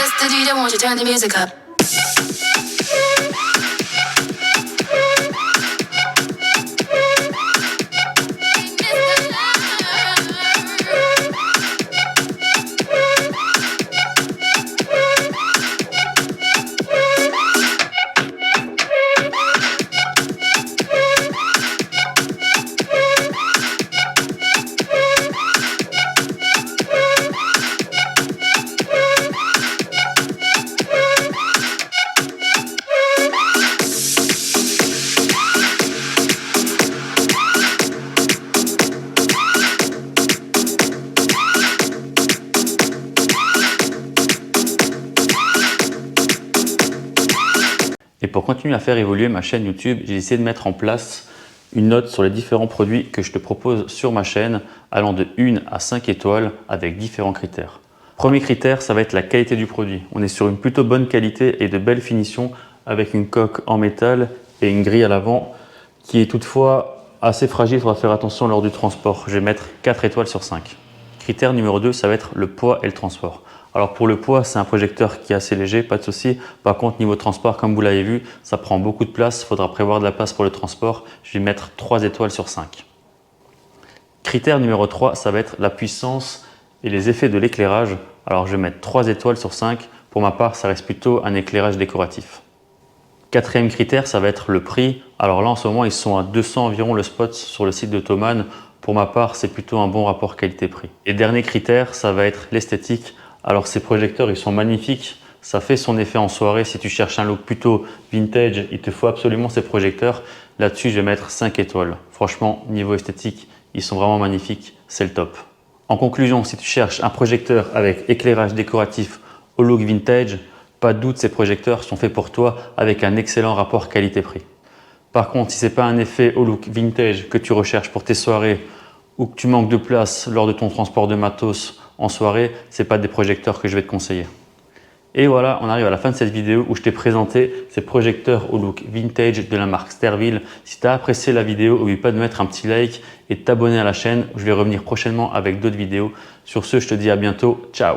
Mr. DJ, won't you turn the music up? continue à faire évoluer ma chaîne YouTube, j'ai essayé de mettre en place une note sur les différents produits que je te propose sur ma chaîne, allant de 1 à 5 étoiles avec différents critères. Premier critère, ça va être la qualité du produit. On est sur une plutôt bonne qualité et de belles finitions avec une coque en métal et une grille à l'avant qui est toutefois assez fragile, il faudra faire attention lors du transport. Je vais mettre 4 étoiles sur 5. Critère numéro 2, ça va être le poids et le transport. Alors pour le poids, c'est un projecteur qui est assez léger, pas de souci. Par contre, niveau transport, comme vous l'avez vu, ça prend beaucoup de place. Il faudra prévoir de la place pour le transport. Je vais mettre 3 étoiles sur 5. Critère numéro 3, ça va être la puissance et les effets de l'éclairage. Alors je vais mettre 3 étoiles sur 5. Pour ma part, ça reste plutôt un éclairage décoratif. Quatrième critère, ça va être le prix. Alors là, en ce moment, ils sont à 200 environ le spot sur le site de Thomann. Pour ma part, c'est plutôt un bon rapport qualité-prix. Et dernier critère, ça va être l'esthétique. Alors ces projecteurs, ils sont magnifiques. Ça fait son effet en soirée. Si tu cherches un look plutôt vintage, il te faut absolument ces projecteurs. Là-dessus, je vais mettre 5 étoiles. Franchement, niveau esthétique, ils sont vraiment magnifiques. C'est le top. En conclusion, si tu cherches un projecteur avec éclairage décoratif au look vintage, pas de doute, ces projecteurs sont faits pour toi avec un excellent rapport qualité-prix. Par contre, si ce n'est pas un effet au look vintage que tu recherches pour tes soirées ou que tu manques de place lors de ton transport de matos en soirée, ce n'est pas des projecteurs que je vais te conseiller. Et voilà, on arrive à la fin de cette vidéo où je t'ai présenté ces projecteurs au look vintage de la marque Stervil. Si tu as apprécié la vidéo, n'oublie pas de mettre un petit like et de t'abonner à la chaîne. Je vais revenir prochainement avec d'autres vidéos. Sur ce, je te dis à bientôt. Ciao!